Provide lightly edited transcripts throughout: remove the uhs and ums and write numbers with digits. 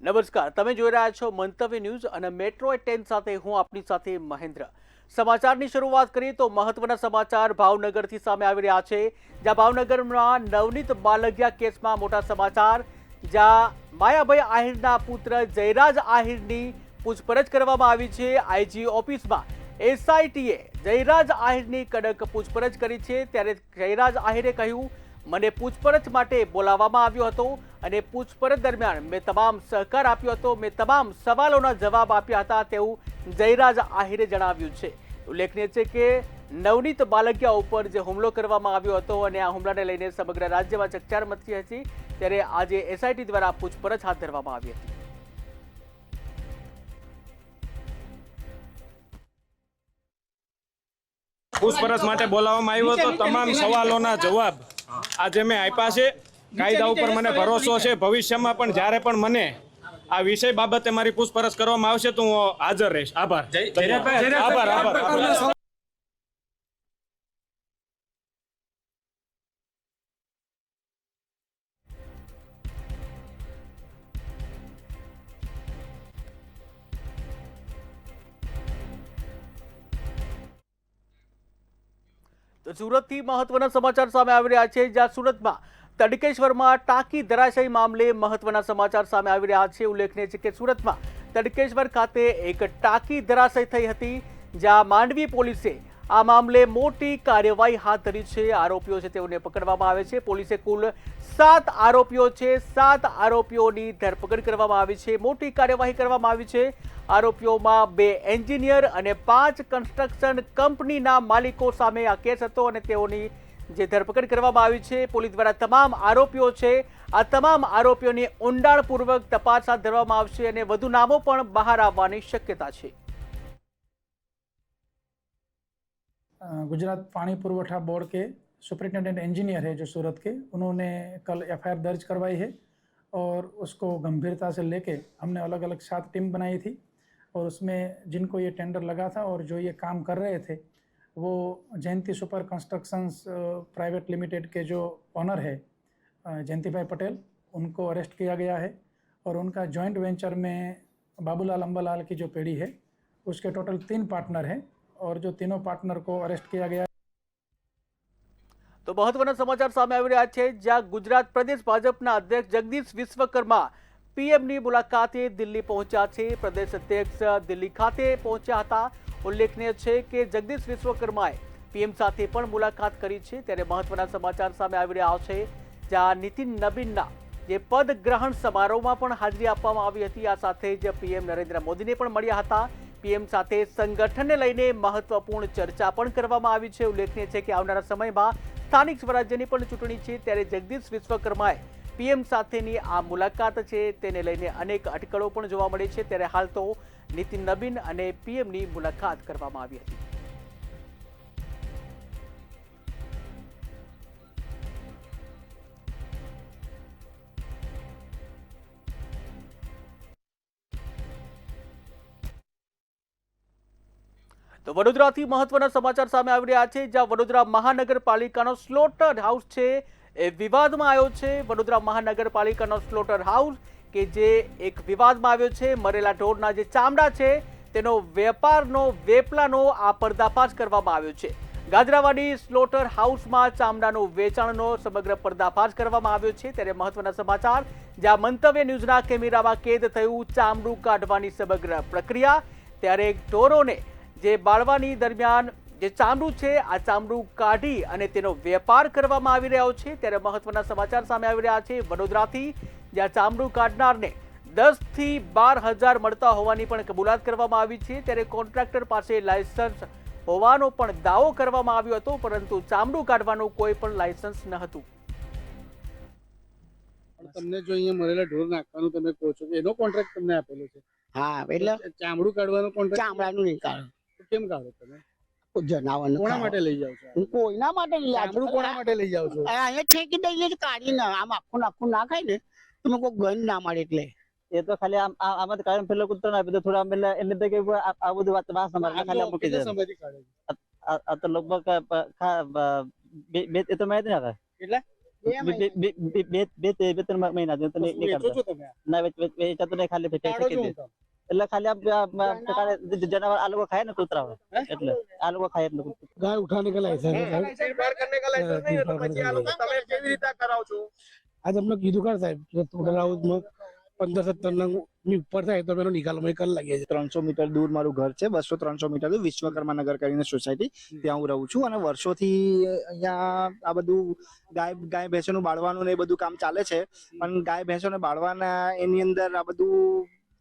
નમસ્કાર, તમે જોઈ રહ્યા છો મંતવ્ય ન્યૂઝ અને મેટ્રો 10 સાથે હું આપની સાથે મહેન્દ્ર। સમાચારની શરૂઆત કરીએ તો મહત્વના સમાચાર ભાવનગરથી સામે આવી રહ્યા છે, જ્યાં ભાવનગરમાં નવનીત બાલગિયા કેસમાં મોટા સમાચાર, જ્યાં માયાભાઈ આહિરના પુત્ર જયરાજ આહિરની પૂછપરછ કરવામાં આવી છે। આઈજી ઓફિસમાં એસઆઈટીએ જયરાજ આહિરની કડક પૂછપરછ કરી છે, ત્યારે જયરાજ આહિરે કહ્યું, મને પૂછપરછ માટે બોલાવવામાં આવ્યો હતો અને પૂછપરછ દરમિયાન મેં તમામ સહકાર આપ્યો હતો, મેં તમામ સવાલોના જવાબ આપ્યા હતા તેવું જયરાજ આહિરે જણાવ્યું છે। ઉલ્લેખનીય છે કે નવનીત બાલગિયા ઉપર જે હુમલો કરવામાં આવ્યો હતો અને આ હુમલાને લઈને સમગ્ર રાજ્યમાં ચકચાર મચી હતી, ત્યારે આજે એસઆઈટી દ્વારા પૂછપરછ હાથ ધરવામાં આવી હતી। પૂછપરછ માટે બોલાવવામાં આવ્યો હતો। તમામ સવાલોના જવાબ આજે મેં આપ્યા છે। કાયદા ઉપર મને ભરોસો છે। ભવિષ્યમાં પણ જ્યારે પણ મને આ વિષય બાબતે મારી પૂછપરછ કરવામાં આવશે તો હું હાજર રહીશ। આભાર। આભાર। તો સુરતથી મહત્વના સમાચાર સામે આવી રહ્યા છે, જ્યાં સુરતમાં તડકેશ્વરમાં ટાંકી ધરાશયી મામલે મહત્વના સમાચાર સામે આવી રહ્યા છે। ઉલ્લેખનીય છે કે સુરતમાં તડકેશ્વર ખાતે એક ટાંકી ધરાશયી થઈ હતી, જ્યાં માંડવી પોલીસે આ મામલે મોટી કાર્યવાહી હાથ ધરી છે। આરોપીઓ છે તેઓને પકડવામાં આવે છે। પોલીસે કુલ 7 આરોપીઓ છે, 7 આરોપીઓની ધરપકડ કરવામાં આવી છે, મોટી કાર્યવાહી કરવામાં આવી છે। આરોપીઓમાં 2 એન્જિનિયર અને 5 કન્સ્ટ્રક્શન કંપનીના માલિકો સામે આ કેસ હતો અને તેઓની જે ધરપકડ કરવામાં આવી છે। પોલીસ દ્વારા તમામ આરોપીઓ છે, આ તમામ આરોપીઓની ઊંડાણપૂર્વક તપાસ હાથ ધરવામાં આવશે અને વધુ નામો પણ બહાર આવવાની શક્યતા છે। गुजरात पानी पुरवठा बोर्ड के सुपरिटेंडेंट इंजीनियर है जो सूरत के, उन्होंने कल एफआईआर दर्ज करवाई है और उसको गंभीरता से लेके हमने अलग अलग 7 टीम बनाई थी और उसमें जिनको ये टेंडर लगा था और जो ये काम कर रहे थे वो जयंती सुपर कंस्ट्रक्शंस प्राइवेट लिमिटेड के जो ऑनर है जयंती भाई पटेल, उनको अरेस्ट किया गया है और उनका जॉइंट वेंचर में बाबूलाल अंबालाल की जो पेढ़ी है उसके टोटल 3 पार्टनर हैं और जो तीनों पार्टनर को अरेस्ट किया गया। તો મહત્વના સમાચાર સામે આવી રહ્યા છે, જ્યાં ગુજરાત પ્રદેશ ભાજપના અધ્યક્ષ જગદીશ વિશ્વકર્મા પીએમની મુલાકાતે દિલ્હી પહોંચ્યા છે। પ્રદેશ અધ્યક્ષ દિલ્હી ખાતે પહોંચ્યા હતા। ઉલ્લેખનીય છે કે જગદીશ વિશ્વકર્માએ પીએમ સાથે પણ મુલાકાત કરી છે। ત્યારે મહત્વના સમાચાર સામે આવી રહ્યા છે, જ્યાં નીતિન નબીનના જે પદ ગ્રહણ સમારોહમાં પણ હાજરી આપવામાં આવી હતી। આ સાથે જ પીએમ નરેન્દ્ર મોદીને પણ મળ્યા હતા। પીએમ સાથે સંગઠનને લઈને મહત્વપૂર્ણ ચર્ચા પણ કરવામાં આવી છે। ઉલ્લેખનીય છે કે આવનારા સમયમાં સ્થાનિક સ્વરાજ્યની પણ ચૂંટણી છે, ત્યારે જગદીશ વિશ્વકર્માએ પીએમ સાથેની આ મુલાકાત છે તેને લઈને અનેક અટકળો પણ જોવા મળે છે। ત્યારે હાલ તો નીતિન નબીન અને પીએમની મુલાકાત કરવામાં આવી હતી। તો વડોદરાથી મહત્વના સમાચાર સામે આવી રહ્યા છે, જ્યાં વડોદરા મહાનગરપાલિકાનો સ્લોટર હાઉસ છે એ વિવાદમાં આવ્યો છે। વડોદરા મહાનગરપાલિકાનો સ્લોટર હાઉસ કે જે એક વિવાદમાં આવ્યો છે, મરેલા ઢોરના જે ચામડા છે તેનો વેપારનો વેપલાનો આ પર્દાફાશ કરવામાં આવ્યો છે। ગાજરાવાડી સ્લોટર હાઉસમાં ચામડાનું વેચાણનો સમગ્ર પર્દાફાશ કરવામાં આવ્યો છે। ત્યારે મહત્વના સમાચાર, જ્યાં મંતવ્ય ન્યૂઝના કેમેરામાં કેદ થયું ચામડું કાઢવાની સમગ્ર પ્રક્રિયા। ત્યારે ઢોરોને જે બાળવાની દરમિયાન જે ચામડું છે આ ચામડું કાઢી અને તેનો વેપાર કરવામાં આવી રહ્યો છે। ત્યારે મહત્વના સમાચાર સામે આવી રહ્યા છે વડોદરાથી, જ્યાં ચામડું કાઢનારને 10 થી 12,000 મળતા હોવાની પણ કબૂલાત કરવામાં આવી છે। ત્યારે કોન્ટ્રાક્ટર પાસે લાયસન્સ હોવાનો પણ દાવો કરવામાં આવ્યો હતો, પરંતુ ચામડું કાઢવાનું કોઈ પણ લાયસન્સ ન હતું। તમને જો અહીંયા મરેલા ઢોર નાખવાનું તમે કહો છો એનો કોન્ટ્રાક્ટ તમને આપેલો છે? હા, એટલે ચામડું કાઢવાનો કોન્ટ્રાક્ટ ચામડાનું નહીં કાઢે। કેમ કાઢો તમે? જનાવરનું કોના ખાવા. માટે લઈ જાવ છો? હું કોઈના માટે નહીં લાવતો. ચામડું કોના માટે લઈ જાવ છો? અહીંયા ઠેકી દઈએ છે કાઢીને, આમ આખું ના ખાય ને તમે કોઈ ગંધ ના મળે એટલે એ તો ખાલી આમાં કાયમ પેલો કૂતરો ના આપે થોડા એટલે એટલે તો કે આ બધું વાત સમારે ખાલી મૂકી દે। સમયથી કાઢે છે? આ તો લગભગ એ તો માહિતી ના કેટલા બે ત્રણ મહિના તો નહીં વેચો કરતા છો તમે ના વેચાતો નહીં, ખાલી ફેંકી કાઢો છો દે. હું કામ? એટલે ખાલી જનાવર આ લોકો ખાય ને કૂતરા હોય એટલે આ લોકો ખાય એટલે गाय उठाने का लाइसेंस है साहब। आज हमने कीधु का साहब टोटल हाउस में 15-17 नंग ની ઉપર થાય તો એનો નિકાલ અમે કરી લાગીએ છીએ. 300 મીટર દૂર મારું ઘર છે, 200-300 મીટર દૂર વિશ્વકર્મા નગર કરીને સોસાયટી, ત્યાં હું રહું છું. અને વર્ષોથી અહીંયા આ બધું ગાય ભેંસોનું બાળવાનું ને એ બધું કામ ચાલે છે. પણ ગાય ભેંસોને બાળવાના એની અંદર આ બધું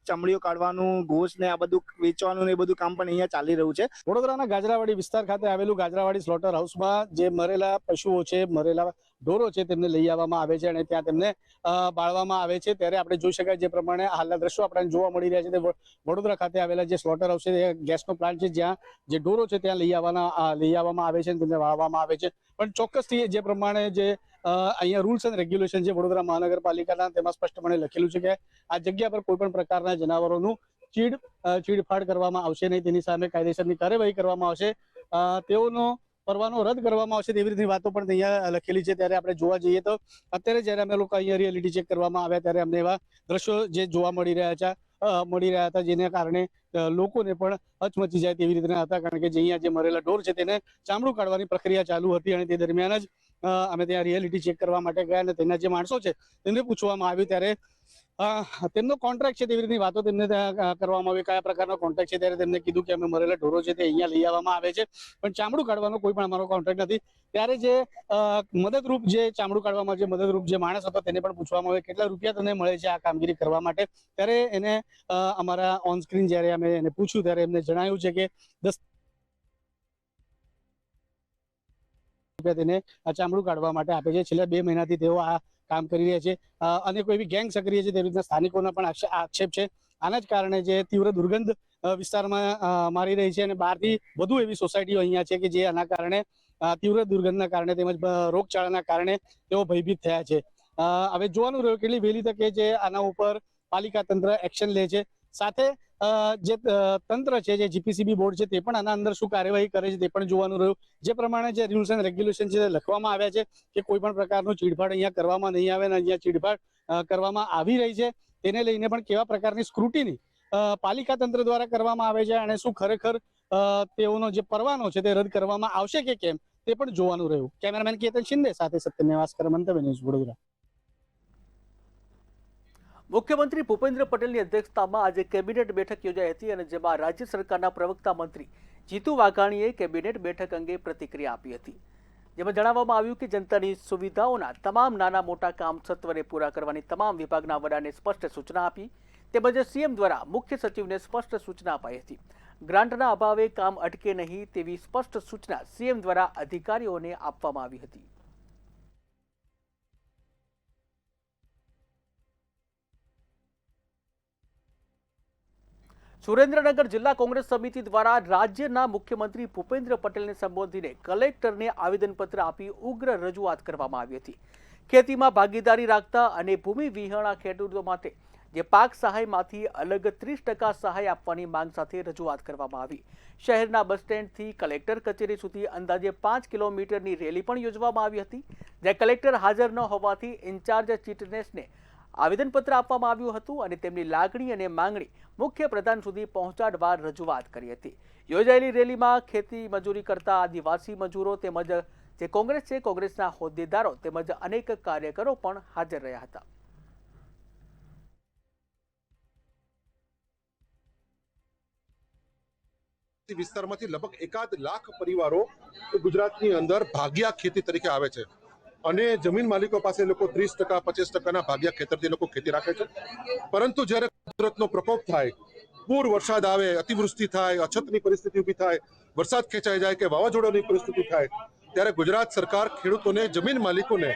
ચમડીઓ કાઢવાનું, ઘોસ ને આ બધું વેચવાનું ને એ બધું કામ પણ અહીંયા ચાલી રહ્યું છે. વડોદરાના ગાજરાવાડી વિસ્તાર ખાતે આવેલું ગાજરાવાડી સ્લોટર હાઉસમાં જે મરેલા પશુઓ છે, મરેલા ઢોરો છે, તેમને લઈ આવવામાં આવે છે અને ત્યાં તેમને બાળવામાં આવે છે. ત્યારે આપણે જોઈ શકાય જે પ્રમાણે હાલના દ્રશ્યો આપણને જોવા મળી રહ્યા છે તે વડોદરા ખાતે આવેલા જે સ્લોટર હાઉસ છે એ ગેસનો પ્લાન્ટ છે, જ્યાં જે ઢોરો છે ત્યાં લઈ આવવામાં આવે છે અને તેમને વાળવામાં આવે છે. પણ ચોક્કસથી જે પ્રમાણે જે અહીંયા રૂલ્સ એન્ડ રેગ્યુલેશન છે વડોદરા મહાનગરપાલિકાના, તેમાં સ્પષ્ટપણે લખેલું છે કે આ જગ્યા પર કોઈ પણ પ્રકારના જનાવરોનું ચીડફાડ કરવામાં આવશે નહીં, તેની સામે કાયદેસરની કાર્યવાહી કરવામાં આવશે, તેઓનો પરવાનો રદ કરવામાં આવશે, તેવી રીતની વાતો પણ અહીંયા લખેલી છે. ત્યારે આપણે જોવા જઈએ તો અત્યારે જ્યારે અમે લોકો અહીંયા રિયાલિટી ચેક કરવામાં આવ્યા ત્યારે અમને એવા દ્રશ્યો જે જોવા મળી રહ્યા હતા જેને કારણે લોકોને પણ હચમચી જાય તેવી રીતના હતા. કારણ કે જે અહીંયા જે મરેલા ઢોર છે તેને ચામડું કાઢવાની પ્રક્રિયા ચાલુ હતી અને તે દરમિયાન જ અમે ત્યાં રિયાલિટી ચેક કરવા માટે ગયા અને તેના જે માણસો છે તેમને પૂછવામાં આવ્યું ત્યારે તેમનો કોન્ટ્રાક્ટ છે તેવી રીતની વાતો તેમને કરવામાં આવી. કયા પ્રકારનો કોન્ટ્રાક્ટ છે ત્યારે તેમને કીધું કે અમે મરેલા ઢોરો છે તે અહીંયા લઈ આવવામાં આવે છે, પણ ચામડું કાઢવાનો કોઈ પણ અમારો કોન્ટ્રાક્ટ નથી. ત્યારે જે મદદરૂપ જે ચામડું કાઢવામાં જે મદદરૂપ જે માણસ હતો તેને પણ પૂછવામાં આવે કેટલા રૂપિયા તને મળે છે આ કામગીરી કરવા માટે. ત્યારે એને અમારા ઓન સ્ક્રીન જ્યારે અમે એને પૂછ્યું ત્યારે એમને જણાવ્યું છે કે 10 રૂપિયા તેને આ ચામડું કાઢવા માટે આપે છે. છેલ્લા 2 મહિનાથી તેઓ આ કામ કરી રહ્યા છે અને કોઈ બી ગેંગ સક્રિય છે તેવી રીતના સ્થાનિકોના પણ આક્ષેપ છે. આના જ કારણે જે તીવ્ર દુર્ગંધ વિસ્તારમાં મારી રહી છે અને બહારથી વધુ એવી સોસાયટીઓ અહીંયા છે કે જે આના કારણે તીવ્ર દુર્ગંધના કારણે તેમજ રોગચાળાના કારણે તેઓ ભયભીત થયા છે. હવે જોવાનું રહ્યું કેટલી વહેલી તકે જે આના ઉપર પાલિકા તંત્ર એક્શન લે છે. સાથે જે તંત્ર છે જે જીપીસીબી બોર્ડ છે તે પણ આના અંદર શું કાર્યવાહી કરે છે તે પણ જોવાનું રહ્યું. જે પ્રમાણે જે રૂલ્સ એન્ડ રેગ્યુલેશન છે લખવામાં આવ્યા છે કે કોઈ પણ પ્રકારનું ચીડફાડ અહીંયા કરવામાં નહીં આવે અને અહીંયા ચીડફાડ કરવામાં આવી રહી છે તેને લઈને પણ કેવા પ્રકારની સ્ક્રુટિની પાલિકા તંત્ર દ્વારા કરવામાં આવે છે અને શું ખરેખર તેઓનો જે પરવાનો છે તે રદ કરવામાં આવશે કે કેમ તે પણ જોવાનું રહ્યું. કેમેરામેન કેતન શિંદે સાથે સત્યમેવ ભાસ્કર, મંતવ્ય ન્યૂઝ, વડોદરા. મુખ્યમંત્રી ભૂપેન્દ્ર પટેલની અધ્યક્ષતામાં આજે કેબિનેટ બેઠક યોજાઈ હતી અને જેમાં રાજ્ય સરકારના પ્રવક્તા મંત્રી જીતુ વાઘાણીએ કેબિનેટ બેઠક અંગે પ્રતિક્રિયા આપી હતી. જેમાં જણાવવામાં આવ્યું કે જનતાની સુવિધાઓના તમામ નાના મોટા કામ સત્વરે પૂરા કરવાની તમામ વિભાગના વડાને સ્પષ્ટ સૂચના આપી, તેમજ સીએમ દ્વારા મુખ્ય સચિવને સ્પષ્ટ સૂચના અપાઈ હતી. ગ્રાન્ટના અભાવે કામ અટકે નહીં તેવી સ્પષ્ટ સૂચના સીએમ દ્વારા અધિકારીઓને આપવામાં આવી હતી. સુરેન્દ્રનગર જિલ્લા કોંગ્રેસ સમિતિ દ્વારા રાજ્યના મુખ્યમંત્રી ભૂપેન્દ્ર પટેલને સંબોધીને કલેક્ટરને આવેદનપત્ર આપી ઉગ્ર રજૂઆત કરવામાં આવી હતી. ખેતીમાં ભાગીદારી રાખતા અને ભૂમિ વિહોણા ખેડૂતો માટે જે પાક સહાયમાંથી અલગ 30% સહાય આપવાની માંગ સાથે રજૂઆત કરવામાં આવી. શહેરના બસ સ્ટેન્ડથી કલેક્ટર કચેરી સુધી અંદાજે 5 કિલોમીટરની રેલી પણ યોજવામાં આવી હતી, જ્યાં કલેક્ટર હાજર ન હોવાથી ઇન્ચાર્જ ચીટનેસને આવેદનપત્ર આપવામાં આવ્યું હતું અને તેમની લાગણી અને માંગણી મુખ્ય પ્રધાન સુધી પહોંચાડવા રજૂઆત કરી હતી. યોજાયેલી રેલીમાં ખેતી મજૂરી કરતા આદિવાસી મજૂરો તેમજ જે કોંગ્રેસ છે કોંગ્રેસના હોદ્દેદારો તેમજ અનેક કાર્યકરો પણ હાજર રહ્યા હતા. વિસ્તારમાંથી લગભગ 1 લાખ પરિવારો ગુજરાતની અંદર ભાગ્યા ખેતી તરીકે આવે છે અને જમીન માલિકો પાસે લોકો 30% 50% ભાગ્યા ખેતરથી લોકો ખેતી રાખે છે. પરંતુ જ્યારે કુદરતનો પ્રકોપ થાય, પૂર વરસાદ આવે, અતિવૃષ્ટિ થાય, અછતની પરિસ્થિતિ ઊભી થાય, વરસાદ ખેંચાઈ જાય કે વાવાઝોડાની પરિસ્થિતિ થાય, ત્યારે ગુજરાત સરકાર ખેડૂતોને, જમીન માલિકોને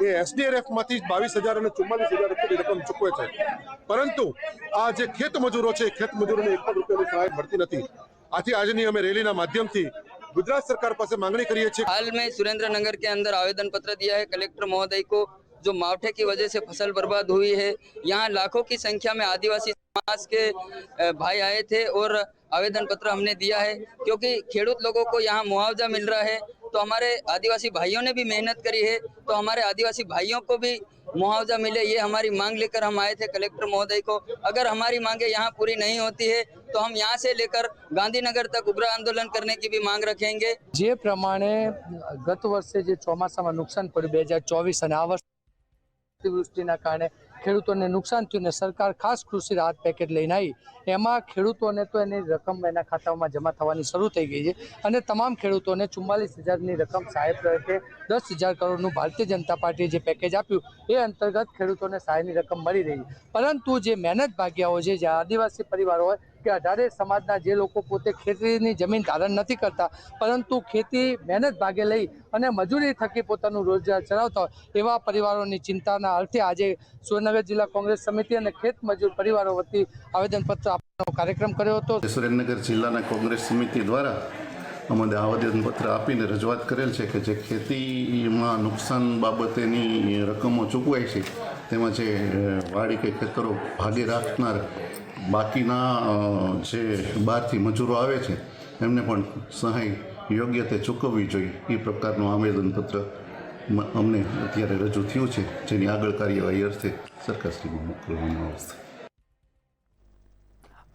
એ એસડીઆરએફમાંથી 22,000 અને 44,000 રૂપિયાની રકમ ચૂકવે છે. પરંતુ આ જે ખેત મજૂરો છે, ખેત મજૂરોને 1 રૂપિયાની સહાય મળતી નથી. આથી આજની અમે રેલીના માध्यमથી गुजरात सरकार पास मांगनी करिए छे। हाल में सुरेंद्रनगर के अंदर आवेदन पत्र दिया है कलेक्टर महोदय को। जो मावठे की वजह से फसल बर्बाद हुई है, यहाँ लाखों की संख्या में आदिवासी समाज के भाई आए थे और आवेदन पत्र हमने दिया है, क्योंकि खेडूत लोगों को यहाँ मुआवजा मिल रहा है, तो हमारे आदिवासी भाइयों ने भी मेहनत करी है, तो हमारे आदिवासी भाइयों को भी मुआवजा मिले, ये हमारी मांग लेकर हम आए थे कलेक्टर महोदय को। अगर हमारी मांगे यहाँ पूरी नहीं होती है तो हम यहाँ से लेकर गांधीनगर तक उग्र आंदोलन करने की भी मांग रखेंगे। जे प्रमाणे गत वर्षे जे ચોમાસામાં નુકસાન પડ્યું 2024 અને આ વર્ષે અતિવૃષ્ટિના કારણે ખેડૂતોને નુકસાન થયું ને સરકાર ખાસ કૃષિ રાહત પેકેજ લઈને આવી, એમાં ખેડૂતોને તો એની રકમ એના ખાતામાં જમા થવાની શરૂ થઈ ગઈ છે અને તમામ ખેડૂતોને 44,000ની રકમ સહાય તરીકે 10,000 કરોડનું ભારતીય જનતા પાર્ટીએ જે પેકેજ આપ્યું એ અંતર્ગત ખેડૂતોને સહાયની રકમ મળી રહી છે। પરંતુ જે મહેનત ભાગ્યાઓ છે, જે આદિવાસી પરિવારો હોય કે 18 સમાજના જે લોકો પોતે ખેતીની જમીન ધારણ નથી કરતા પરંતુ ખેતી મહેનત ભાગે લઈ અને મજૂરી થકી પોતાનું રોજગાર ચલાવતા હોય એવા પરિવારોની ચિંતાના અર્થે આજે સુરેન્દ્રનગર જિલ્લા કોંગ્રેસ સમિતિ અને ખેત મજૂર પરિવારો વતી આવેદનપત્ર આપવાનો કાર્યક્રમ કર્યો હતો। સુરેન્દ્રનગર જિલ્લાના કોંગ્રેસ સમિતિ દ્વારા અમે આવેદનપત્ર આપીને રજૂઆત કરેલ છે કે જે ખેતીમાં નુકસાન બાબતેની રકમો ચૂકવાય છે તેમાં જે વાડી કે ખેતરો ભાગે રાખનાર બાકીના જે બહારથી મજૂરો આવે છે એમને પણ સહાય યોગ્ય તે ચૂકવવી જોઈએ, એ પ્રકારનું આવેદનપત્ર અમને અત્યારે રજૂ થયું છે, જેની આગળ કાર્યવાહી અર્થે સરકારશ્રીમાં મોકલવામાં આવશે।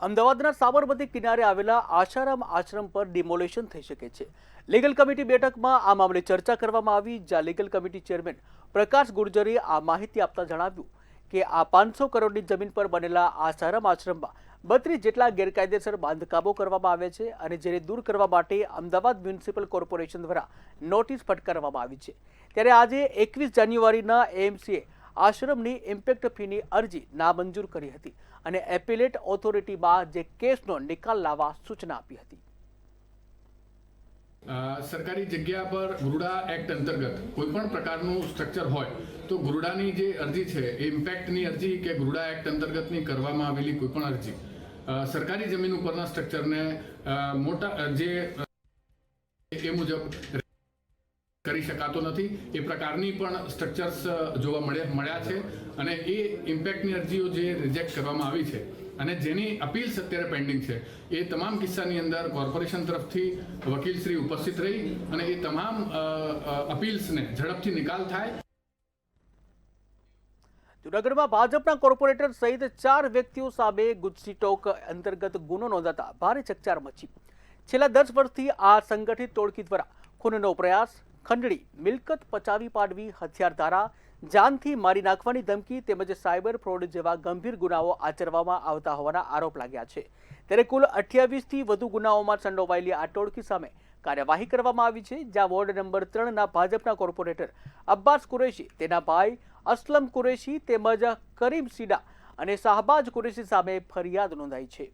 અમદાવાદના સાબરમતી કિનારે આવેલા આશારામ આશ્રમ પર ડિમોલેશન થઈ શકે છે। લીગલ કમિટી બેઠકમાં આ મામલે ચર્ચા કરવામાં આવી, જ્યાં લીગલ કમિટી ચેરમેન પ્રકાશ ગુર્જરે આ માહિતી આપતા જણાવ્યું કે આ 500 કરોડની જમીન પર બનેલા આશારામ આશ્રમમાં 32 જેટલા ગેરકાયદેસર બાંધકામો કરવામાં આવ્યા છે અને જેને દૂર કરવા માટે અમદાવાદ મ્યુનિસિપલ કોર્પોરેશન દ્વારા નોટિસ ફટકારવામાં આવી છે। ત્યારે આજે 21 જાન્યુઆરીના એએમસીએ આશ્રમની ઇમ્પેક્ટ ફીની અરજી નામંજૂર કરી હતી અને એપેલેટ ઓથોરિટીમાં જે કેસનો નિકાલ લાવવા સૂચના આપી હતી। સરકારી જગ્યા પર ગુરુડા એક્ટ અંતર્ગત કોઈ પણ પ્રકારનું સ્ટ્રક્ચર હોય તો ગુરુડાની જે અરજી છે એ ઇમ્પેક્ટની અરજી કે ગુરુડા એક્ટ અંતર્ગતની કરવામાં આવેલી કોઈ પણ અરજી સરકારી જમીન ઉપરના સ્ટ્રક્ચરને મોટા જે એ મુજબ કરી શકાતો નથી, એ પ્રકારની પણ સ્ટ્રક્ચર્સ જોવા મળ્યા છે અને એ ઇમ્પેક્ટની અરજીઓ જે રિજેક્ટ કરવામાં આવી છે અને જેની અપીલ્સ અત્યારે પેન્ડિંગ છે એ તમામ કિસ્સાની અંદર કોર્પોરેશન તરફથી વકીલશ્રી ઉપસ્થિત રહી અને એ તમામ અપીલ્સને ઝડપથી નિકાલ થાય। જૂનાગઢમાં ભાજપના કોર્પોરેટર સહિત 4 વ્યક્તિઓ સામે ગુજસીટોક અંતર્ગત ગુનો નોંધાતા ભારે ચકચાર મચી। છેલ્લા 10 વર્ષથી આ સંગઠિત ટોળકી દ્વારા ખૂનનો પ્રયાસ, ખંડણી, મિલકત પચાવી પાડવી, હથિયાર ધારા, જાનથી મારી નાખવાની ધમકી તેમજ સાયબર ફ્રોડ જેવા ગંભીર ગુનાઓ આચરવામાં આવતા હોવાના આરોપ લાગ્યા છે। ત્યારે કુલ 28થી વધુ ગુનાઓમાં સંડોવાયેલી આ ટોળકી સામે કાર્યવાહી કરવામાં આવી છે, જ્યાં વોર્ડ નંબર 3ના ભાજપના કોર્પોરેટર અબ્બાસ કુરેશી, તેના ભાઈ અસલમ કુરેશી તેમજ કરીમ સીડા અને શાહબાજ કુરેશી સામે ફરિયાદ નોંધાઈ છે।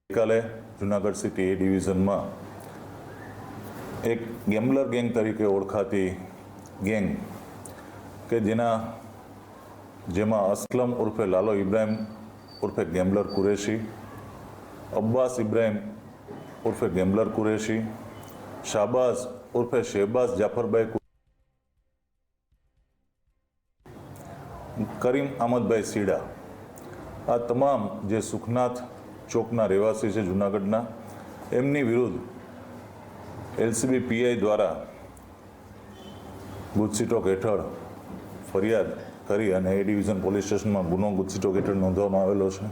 ગઈકાલે જુનાગઢ સિટી એ ડિવિઝનમાં એક ગેમ્બલર ગેંગ તરીકે ઓળખાતી ગેંગ કે જેમાં અસલમ ઉર્ફે લાલો ઇબ્રાહિમ ઉર્ફે ગેમ્બલર કુરેશી, અબ્બાસ ઇબ્રાહિમ ઉર્ફે ગેમ્બલર કુરેશી, શાહબાઝ ઉર્ફે શહેબાઝ જાફરભાઈ, કરીમ આમદભાઈ સીડા, આ તમામ જે સુખનાથ ચોકના રહેવાસી છે જૂનાગઢના, એમની વિરુદ્ધ એલસીબી પીઆઈ દ્વારા ગુજસીટોક હેઠળ ફરિયાદ કરી અને એ ડિવિઝન પોલીસ સ્ટેશનમાં ગુનો ગુજસીટોક હેઠળ નોંધવામાં આવેલો છે।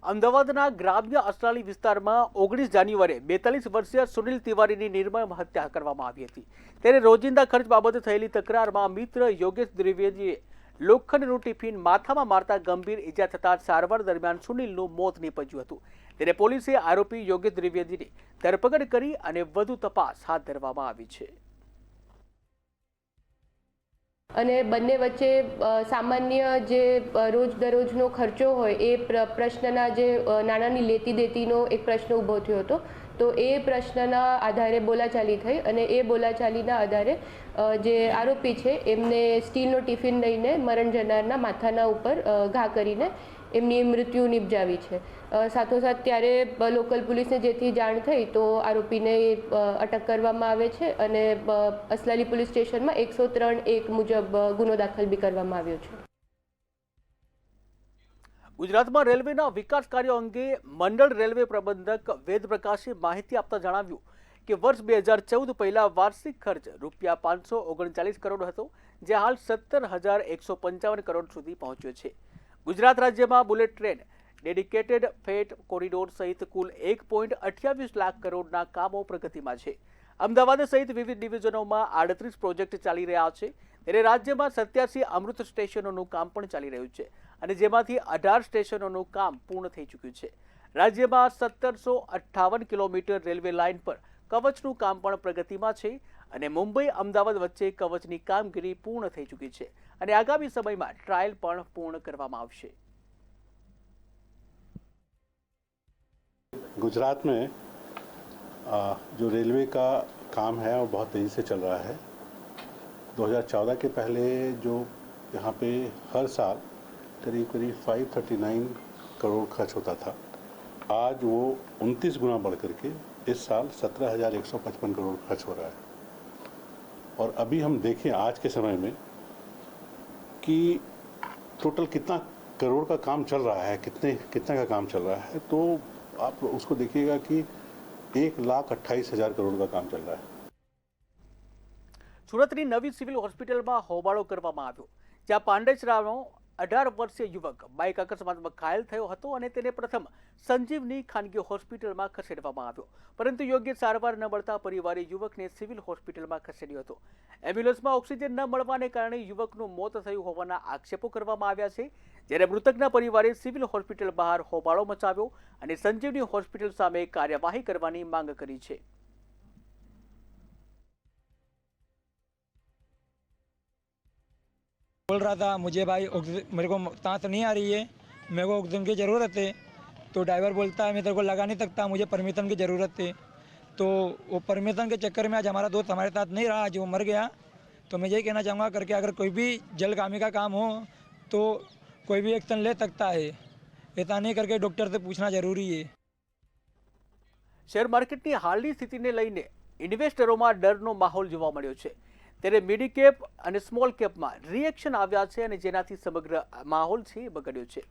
અમદાવાદના ગ્રામ્ય અસલાલી વિસ્તારમાં 19 જાન્યુઆરીએ 42 વર્ષીય સુનિલ તિવારીની નિર્મમ હત્યા કરવામાં આવી હતી। ત્યારે રોજિંદા ખર્ચ બાબતે થયેલી તકરારમાં મિત્ર યોગેશ દ્વિવેદીએ લોખંડનું ટિફિન માથામાં મારતા ગંભીર ઈજા થતા સારવાર દરમિયાન સુનિલનું મોત નીપજ્યું હતું। ત્યારે પોલીસે આરોપી યોગેશ દ્વિવેદીની ધરપકડ કરી અને વધુ તપાસ હાથ ધરવામાં આવી છે। અને બંને વચ્ચે સામાન્ય જે રોજ દરરોજનો ખર્ચો હોય એ પ્રશ્નના જે નાણાંની લેતી દેતીનો એક પ્રશ્ન ઊભો થયો હતો, તો એ પ્રશ્નના આધારે બોલાચાલી થઈ અને એ બોલાચાલીના આધારે જે આરોપી છે એમને સ્ટીલનો ટિફિન લઈને મરણ જનારના માથાના ઉપર ઘા કરીને એમની મૃત્યુ નિપજાવી છે। સાથોસાથ ત્યારે લોકલ પોલીસને જેથી જાણ થઈ તો આરોપીને અટક કરવામાં આવે છે અને અસલાલી પોલીસ સ્ટેશનમાં 103(1) મુજબ ગુનો દાખલ બી કરવામાં આવ્યો છે। ગુજરાતમાં રેલવેના વિકાસ કાર્યો અંગે મંડળ રેલવે પ્રબંધક વેદ પ્રકાશે માહિતી આપતા જણાવ્યું કે વર્ષ 2014 પહેલા વાર્ષિક ખર્ચ રૂપિયા 539 કરોડ હતો, જે હાલ 17,155 કરોડ સુધી પહોંચ્યો છે. ગુજરાત રાજ્યમાં bullet train, dedicated freight corridor સહિત કુલ 1.28 લાખ કરોડના કામો પ્રગતિમાં છે. અમદાવાદ સહિત વિવિધ ડિવિઝનોમાં 38 પ્રોજેક્ટ ચાલી રહ્યા છે. ત્યારે રાજ્યમાં 87 અમૃત સ્ટેશનોનું કામ પણ ચાલી રહ્યું છે અને જેમાંથી 18 સ્ટેશનોનું કામ પૂર્ણ થઈ ચૂક્યું છે. રાજ્યમાં 1758 કિલોમીટર રેલવે લાઇન પર કવચનું કામ પણ પ્રગતિમાં છે અને મુંબઈ અમદાવાદ વચ્ચે કવચની કામગીરી પૂર્ણ થઈ ચૂકી છે અને આગામી સમયમાં ટ્રાયલ પણ પૂર્ણ કરવામાં આવશે. गुजरात में जो रेलवे का काम है वो बहुत तेज़ी से चल रहा है. 2014 के पहले जो यहाँ पे हर साल करीब 539 करोड़ खर्च होता था, आज वो 29 गुना बढ़ करके इस साल 17,155 करोड़ खर्च हो रहा है. और अभी हम देखें आज के समय में कि टोटल कितना करोड़ का काम चल रहा है, कितना का काम चल रहा है, तो आप उसको देखिएगा कि 1,28,000 करोड़ का काम चल रहा है. સુરતની નવી સિવિલ હોસ્પિટલમાં હોબાળો કરવામાં આવ્યો, જ્યાં પાંડેસરાનો 18 વર્ષીય યુવક બાઇક અકસ્માતમાં ઘાયલ થયો હતો અને તેને પ્રથમ સંજીવની ખાનગી હોસ્પિટલમાં ખસેડવામાં આવ્યો, પરંતુ યોગ્ય સારવાર ન મળતા પરિવારે યુવકને સિવિલ હોસ્પિટલમાં ખસેડ્યો હતો. એમ્બ્યુલન્સમાં ઓક્સિજન ન મળવાને કારણે યુવકનું મોત થયું હોવાના આક્ષેપો કરવામાં આવ્યા છે. જ્યારે મૃતકના પરિવારે સિવિલ હોસ્પિટલ બહાર હોબાળો મચાવ્યો અને સંજીવની હોસ્પિટલ સામે કાર્યવાહી કરવાની માંગ કરી છે. बोल रहा था मुझे भाई मेरे को सांस नहीं आ रही है, मेरे को ऑक्सीजन की ज़रूरत है. तो ड्राइवर बोलता है मैं तेरे को लगा नहीं सकता, मुझे परमिशन की ज़रूरत है. तो वो परमिशन के चक्कर में आज हमारा दोस्त हमारे साथ नहीं रहा, आज वो मर गया. तो मैं यही कहना चाहूँगा करके अगर कोई भी जलगामी का काम हो तो कोई भी एक्शन ले सकता है, ऐसा नहीं करके डॉक्टर से पूछना ज़रूरी है. શેર માર્કેટની હાલની સ્થિતિને લઈને ઇન્વેસ્ટરોમાં ડરનો માહોલ જોવા મળ્યો છે. ત્યારે મિડ કેપ અને સ્મોલ કેપમાં રિએક્શન આવ્યા છે અને જેનાથી સમગ્ર માહોલ છે એ બગડ્યો છે.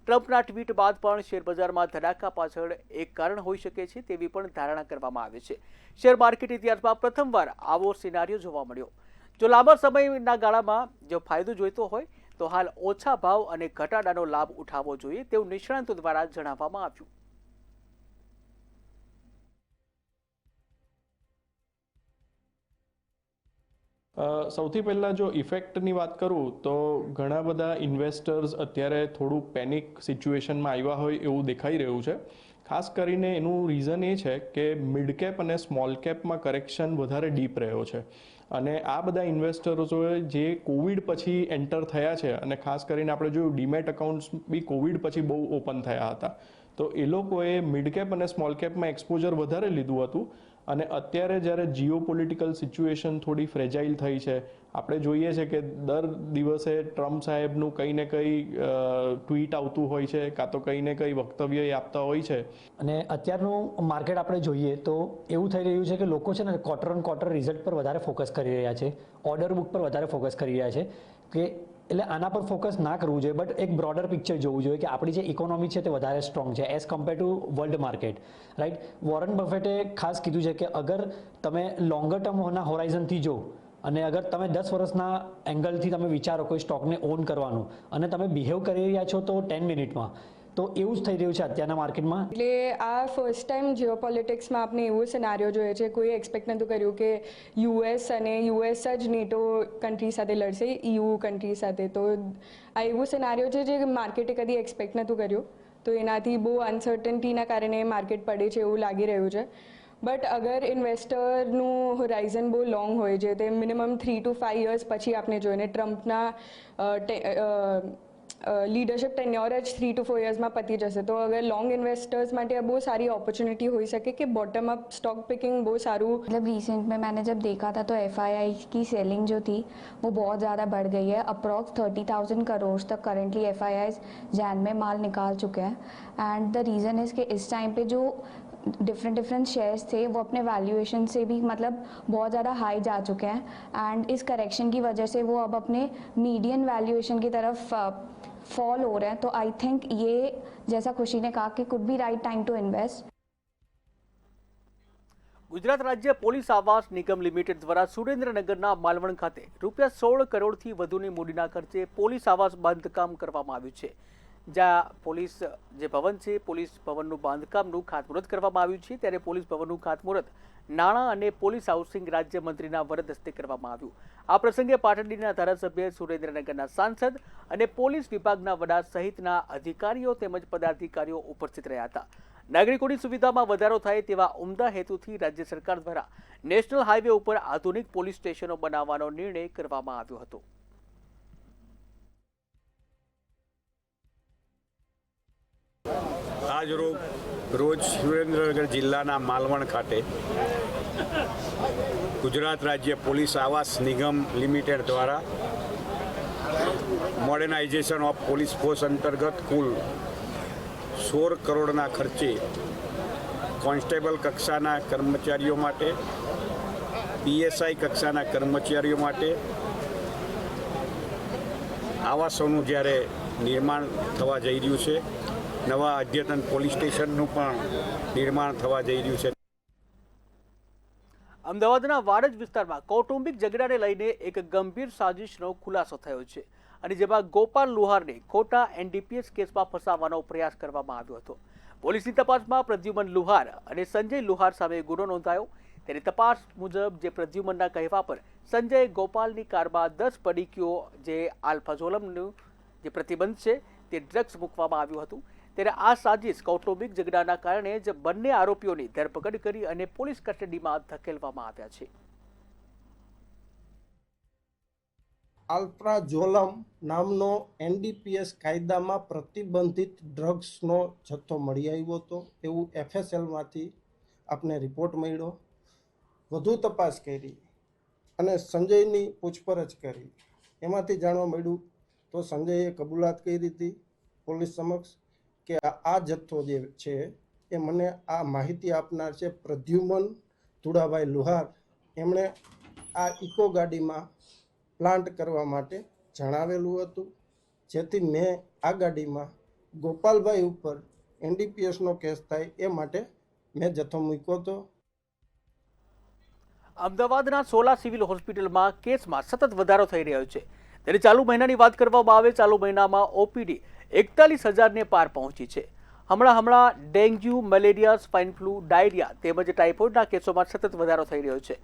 ટ્રમ્પના ટ્વીટ બાદ પણ શેરબજારમાં ધડાકા પાછળ એક કારણ હોઈ શકે છે તેવી પણ ધારણા કરવામાં આવે છે. શેર માર્કેટ ઇતિહાસમાં પ્રથમવાર આવો સિનારીઓ જોવા મળ્યો. જો લાંબા સમયના ગાળામાં જો ફાયદો જોઈતો હોય તો હાલ ઓછા ભાવ અને ઘટાડાનો લાભ ઉઠાવવો જોઈએ તેવું નિષ્ણાંતો દ્વારા જણાવવામાં આવ્યું. સૌથી પહેલાં જો ઇફેક્ટની વાત કરું તો ઘણા બધા ઇન્વેસ્ટર્સ અત્યારે થોડું પેનિક સિચ્યુએશનમાં આવ્યા હોય એવું દેખાઈ રહ્યું છે. ખાસ કરીને એનું રીઝન એ છે કે મિડ કેપ અને સ્મોલ કેપમાં કરેક્શન વધારે ડીપ રહ્યો છે અને આ બધા ઇન્વેસ્ટરોએ જે કોવિડ પછી એન્ટર થયા છે અને ખાસ કરીને આપણે જોયું ડીમેટ અકાઉન્ટ્સ બી કોવિડ પછી બહુ ઓપન થયા હતા, તો એ લોકોએ મિડ કેપ અને સ્મોલ કેપમાં એક્સપોઝર વધારે લીધું હતું. અને અત્યારે જ્યારે જીઓપોલિટિકલ સિચ્યુએશન થોડી ફ્રેજાઇલ થઈ છે, આપણે જોઈએ છે કે દર દિવસે ટ્રમ્પ સાહેબનું કંઈ ને કંઈ ટ્વીટ આવતું હોય છે, કાં તો કંઈ ને કંઈ વક્તવ્ય એ આપતા હોય છે. અને અત્યારનું માર્કેટ આપણે જોઈએ તો એવું થઈ રહ્યું છે કે લોકો છે ને ક્વાર્ટર ઓન ક્વાર્ટર રિઝલ્ટ પર વધારે ફોકસ કરી રહ્યા છે, ઓર્ડર બુક પર વધારે ફોકસ કરી રહ્યા છે કે એટલે આના પર ફોકસ ના કરવું જોઈએ, બટ એક બ્રોડર પિક્ચર જોવું જોઈએ કે આપણી જે ઇકોનોમી છે તે વધારે સ્ટ્રોંગ છે as compare to world market, right. Warren બફેટે ખાસ કીધું છે કે અગર તમે લોંગર ટર્મના હોરાઇઝનથી જો અને અગર તમે 10 વર્ષના એંગલથી તમે વિચારો કોઈ સ્ટોકને ઓન કરવાનું અને તમે બિહેવ કરી રહ્યા છો તો 10 મિનિટમાં, તો એવું જ થઈ રહ્યું છે અત્યારના માર્કેટમાં. એટલે આ ફર્સ્ટ ટાઈમ જીઓપોલિટિક્સમાં આપણે એવો સિનારીઓ જોઈએ છે, કોઈ એક્સપેક્ટ નહોતું કર્યું કે યુએસ અને યુએસ જ નેટો કન્ટ્રી સાથે લડશે EU કન્ટ્રી સાથે. તો આ એવું સિનારીઓ છે જે માર્કેટે કદી એક્સપેક્ટ નહોતું કર્યું, તો એનાથી બહુ અનસર્ટનિટીના કારણે માર્કેટ પડે છે એવું લાગી રહ્યું છે. બટ અગર ઇન્વેસ્ટરનું હોરાઇઝન બહુ લોંગ હોય છે, તે મિનિમમ 3 to 5 years પછી આપણે જોઈને ટ્રમ્પના લીડરશિપ ટેન્યોર જ 3 to 4 yearsમાં પતી જશે, તો अगर लॉन्ग इन्वेस्टर्स માટે આ બહુ સારી अपॉर्चुनिटी हो सके कि बॉटम अप स्टॉक पिकिंग बहुत सारू. मतलब रिसेंट में मैंने जब देखा था तो FII की सेलिंग जो थी वो बहुत ज़्यादा बढ़ गई है. अप्रॉक्स 30,000 करोड़ तक करंटली FIIs जैन में माल निकाल चुके हैं. एंड द रीज़न इज़ कि इस टाइम पे जो डिफरेंट शेयर्स थे वो अपने वैल्यूएशन से भी मतलब बहुत ज़्यादा हाई जा चुके हैं एंड इस करेक्शन की वजह से वो अब अपने मीडियन वैल्यूएशन की तरफ फॉल हो रहे हैं, तो आई थिंक ये जैसा खुशी ने कहा कि could be right time to invest. Gujarat રાજ્ય પોલીસ આવાસ નિગમ લિમિટેડ દ્વારા સુરેન્દ્રનગરના માલવણ ખાતે ₹16 કરોડથી વધુની મૂડીના ખર્ચે પોલીસ આવાસ બાંધકામ કરવામાં આવ્યું છે, જ્યાં પોલીસ જે ભવન છે પોલીસ ભવનનું બાંધકામનું ખાતમુહૂર્ત કરવામાં આવ્યું છે। ત્યારે પોલીસ ભવનનું ખાતમુહૂર્ત નાણાં અને પોલીસ હાઉસિંગ રાજ્યમંત્રીના વરદ હસ્તે કરવામાં આવ્યું। આ પ્રસંગે પાટણના ધારાસભ્ય, સુરેન્દ્રનગરના સાંસદ અને પોલીસ વિભાગના વડા સહિતના અધિકારીઓ તેમજ પદાધિકારીઓ ઉપસ્થિત રહ્યા હતા। નાગરિકોની સુવિધામાં વધારો થાય તેવા ઉમદા હેતુથી રાજ્ય સરકાર દ્વારા નેશનલ હાઈવે ઉપર આધુનિક પોલીસ સ્ટેશનો બનાવવાનો નિર્ણય કરવામાં આવ્યો હતો। આજ રોજ સુરેન્દ્રનગર જિલ્લાના માલવણ ખાતે ગુજરાત રાજ્ય પોલીસ આવાસ નિગમ લિમિટેડ દ્વારા મોડર્નાઇઝેશન ઓફ પોલીસ ફોર્સ અંતર્ગત કુલ 16 કરોડના ખર્ચે કોન્સ્ટેબલ કક્ષાના કર્મચારીઓ માટે, પીએસઆઈ કક્ષાના કર્મચારીઓ માટે આવાસોનું જ્યારે નિર્માણ થવા જઈ રહ્યું છે, નવા અદ્યતન પોલીસ સ્ટેશનનું પણ નિર્માણ થવા જઈ રહ્યું છે। અમદાવાદના વાડજ વિસ્તારમાં કૌટુંબિક ઝઘડાને લઈને એક ગંભીર સાજિશનો ખુલાસો થયો છે અને જેમાં ગોપાલ લુહારને ખોટા એનડીપીએસ કેસમાં ફસાવવાનો પ્રયાસ કરવામાં આવ્યો હતો। પોલીસની તપાસમાં પ્રદ્યુમન લુહાર અને સંજય લુહાર સામે ગુનો નોંધાયો। તેની તપાસ મુજબ જે પ્રદ્યુમનના કહેવા પર સંજય ગોપાલની કારમાં 10 પડીકીઓ જે આલ્ફાઝોલમનું જે પ્રતિબંધ છે તે ડ્રગ્સ મૂકવામાં આવ્યું હતું। ત્યારે આ સાજિશ કૌટુંબિક ઝઘડાના કારણે જ બંને આરોપીઓની ધરપકડ કરી અને પોલીસ કસ્ટડીમાં ધકેલવામાં આવ્યા છે। આલ્ફાઝોલમ નામનો એનડીપીએસ કાયદામાં પ્રતિબંધિત ડ્રગ્સનો જથ્થો મળી આવ્યો હતો એવું એફએસએલમાંથી આપને રિપોર્ટ મળ્યો। વધુ તપાસ કરી અને સંજયની પૂછપરછ કરી, એમાંથી જાણવા મળ્યું તો સંજયે કબૂલાત કરી હતી પોલીસ સમક્ષ કે આ જથ્થો જે છે એ મને આ માહિતી આપનાર છે પ્રદ્યુમન ધુડાભાઈ લુહાર, એમણે આ ઇકો ગાડીમાં પ્લાન્ટ કરવા માટે જણાવેલું હતું, જેથી મેં આ ગાડીમાં ગોપાલભાઈ ઉપર એનડીપીએસનો કેસ થાય એ માટે મેં જથ્થો મૂક્યો હતો। અમદાવાદના સોલા સિવિલ હોસ્પિટલમાં કેસમાં સતત વધારો થઈ રહ્યો છે। ત્યારે ચાલુ મહિનાની વાત કરવામાં આવે, ચાલુ મહિનામાં ઓપીડી 41,000ને પાર પહોંચી છે। હમણાં dengue, malaria, swine flu, diarrhoea તેમજ ટાઇફોઇડના કેસોમાં સતત વધારો થઈ રહ્યો છે।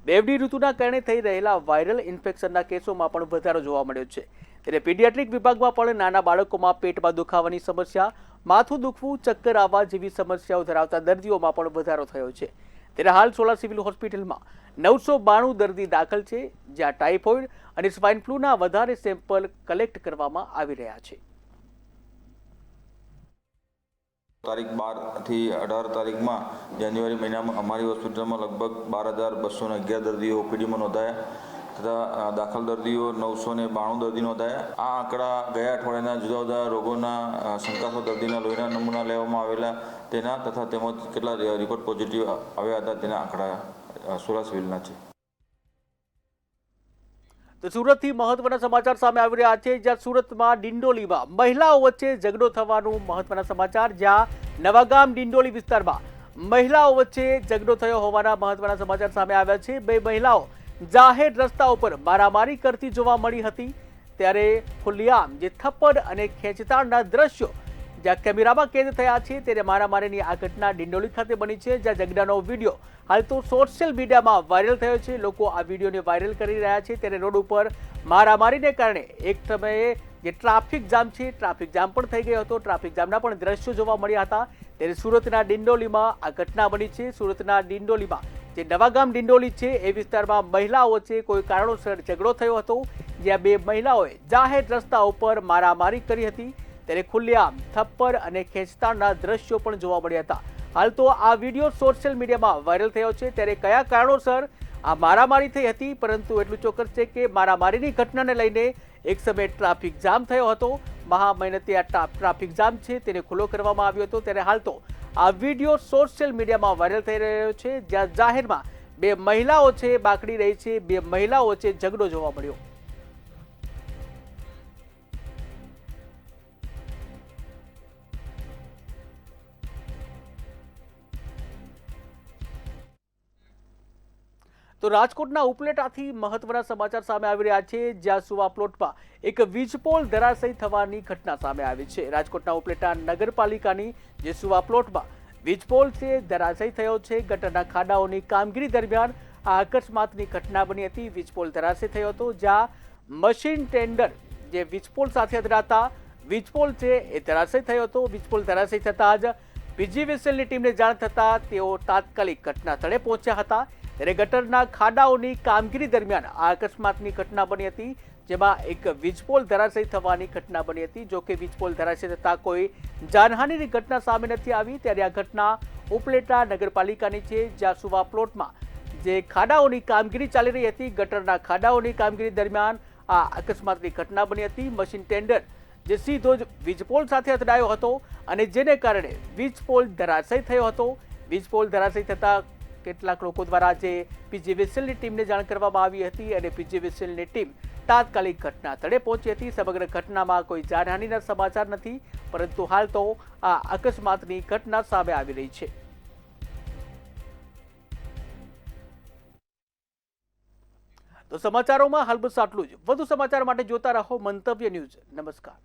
બેવડી ઋતુના કારણે થઈ રહેલા વાયરલ ઇન્ફેક્શનના કેસોમાં પણ વધારો જોવા મળ્યો છે। ત્યારે પીડિયાટ્રિક વિભાગમાં પણ નાના બાળકોમાં પેટમાં દુખાવાની સમસ્યા, માથું દુખવું, ચક્કર આવવા જેવી સમસ્યાઓ ધરાવતા દર્દીઓમાં પણ વધારો થયો છે। ત્યારે હાલ સોલા સિવિલ હોસ્પિટલમાં 992 દર્દી દાખલ છે, જ્યાં ટાઇફોઇડ અને સ્વાઇન ફ્લૂના વધારે સેમ્પલ કલેક્ટ કરવામાં આવી રહ્યા છે। તારીખ 12 થી 18 તારીખમાં જાન્યુઆરી મહિનામાં અમારી હોસ્પિટલમાં લગભગ 12,211 દર્દીઓ ઓપીડીમાં નોંધાયા તથા દાખલ દર્દીઓ 992 દર્દી નોંધાયા। આ આંકડા ગયા અઠવાડિયાના જુદા જુદા રોગોના શંકાસ્પદ દર્દીના લોહીના નમૂના લેવામાં આવેલા તેના તથા તેમજ કેટલા રિપોર્ટ પોઝિટિવ આવ્યા હતા તેના આંકડા સોલા સિવિલના છે। તો સુરતથી મહત્વના સમાચાર સામે આવી રહ્યા છે, જ્યાં સુરતમાં ડિંડોલીમાં મહિલાઓ વચ્ચે ઝઘડો થવાનું મહત્વના સમાચાર, જ્યાં નવાગામ ડિંડોલી વિસ્તારમાં મહિલાઓ વચ્ચે ઝઘડો થયો હોવાના મહત્વના સમાચાર સામે આવ્યા છે। બે મહિલાઓ જાહેર રસ્તા ઉપર મારામારી કરતી જોવા મળી હતી। ત્યારે ખુલ્લેઆમ જે થપ્પડ અને ખેંચતાણના દ્રશ્યો જ્યાં કેમેરામાં કેદ થયા છે, ત્યારે મારામારીની આ ઘટના ડિંડોલી ખાતે બની છે, જ્યાં ઝઘડાનો વિડીયો હાલ તો સોશિયલ મીડિયામાં વાયરલ થયો છે। લોકો આ વિડીયોને વાયરલ કરી રહ્યા છે। ત્યારે રોડ ઉપર મારામારીને કારણે એક સમયે જે ટ્રાફિક જામ છે, ટ્રાફિક જામ પણ થઈ ગયો હતો। ટ્રાફિક જામના પણ દ્રશ્યો જોવા મળ્યા હતા। ત્યારે સુરતના ડિંડોલીમાં આ ઘટના બની છે। સુરતના ડિંડોલીમાં જે નવાગામ ડિંડોલી છે એ વિસ્તારમાં મહિલાઓ વચ્ચે કોઈ કારણોસર ઝઘડો થયો હતો, જ્યાં બે મહિલાઓએ જાહેર રસ્તા ઉપર મારામારી કરી હતી। ત્યારે ખુલ્લેઆમ થપ્પડ અને ખેંચતાણના દ્રશ્યો પણ જોવા મળ્યા હતા। હાલ તો આ વિડીયો સોશિયલ મીડિયામાં વાયરલ થયો છે। ત્યારે કયા કારણોસર આ મારામારી થઈ હતી, પરંતુ એટલું ચોક્કસ છે કે મારામારીની ઘટનાને લઈને એક સમયે ટ્રાફિક જામ થયો હતો। મહામહેનતે આ ટ્રાફિક જામ છે તેને ખુલ્લો કરવામાં આવ્યો હતો। ત્યારે હાલ તો આ વિડીયો સોશિયલ મીડિયામાં વાયરલ થઈ રહ્યો છે, જ્યાં જાહેરમાં બે મહિલાઓ છે બાકડી રહી છે, બે મહિલાઓ વચ્ચે ઝઘડો જોવા મળ્યો। તો રાજકોટના ઉપલેટાથી મહત્વના સમાચાર સામે આવી રહ્યા છે, જ્યાં સુવા પ્લોટમાં એક વીજપોલ ધરાશયી થવાની ઘટના સામે આવી છે। રાજકોટના ઉપલેટા નગરપાલિકાની જે સુવા પ્લોટમાં વીજપોલ છે ધરાશયી થયો છે। ગટરના ખાડાઓની કામગીરી દરમિયાન આ અકસ્માતની ઘટના બની હતી। વીજપોલ ધરાશયી થયો હતો, જ્યાં મશીન ટેન્ડર જે વીજપોલ સાથે અથડાતા વીજપોલ છે એ ધરાશયી થયો હતો। વીજપોલ ધરાશયી થતાં જ પીજીવીસીએલની ટીમને જાણ થતાં તેઓ તાત્કાલિક ઘટના સ્થળે પહોંચ્યા હતા। ત્યારે ગટરના ખાડાઓની કામગીરી દરમિયાન આ અકસ્માતની ઘટના બની હતી, જેમાં એક વીજપોલ ધરાશયી થવાની ઘટના બની હતી। જો કે વીજપોલ ધરાશયી થતાં કોઈ જાનહાનિની ઘટના સામે નથી આવી। ત્યારે આ ઘટના ઉપલેટા નગરપાલિકાની છે, જ્યાં સુવા પ્લોટમાં જે ખાડાઓની કામગીરી ચાલી રહી હતી, ગટરના ખાડાઓની કામગીરી દરમિયાન આ અકસ્માતની ઘટના બની હતી। મશીન ટેન્ડર જે સીધો જ વીજપોલ સાથે અથડાયો હતો અને જેને કારણે વીજપોલ ધરાશયી થયો હતો। વીજપોલ ધરાશયી થતાં કેટલાક લોકો દ્વારા જે પીજીવીસીએલની ટીમને જાણ કરવામાં આવી હતી અને પીજીવીસીએલની ટીમ તાત્કાલિક ઘટના સ્થળે પહોંચી હતી। સમગ્ર ઘટનામાં કોઈ જાનહાનિના સમાચાર નથી, પરંતુ હાલ તો આ અકસ્માતની ઘટના સામે આવી રહી છે। તો સમાચારોમાં હાલ બસ આટલું જ। વધુ સમાચાર માટે જોતા રહો મંતવ્ય ન્યૂઝ। નમસ્કાર।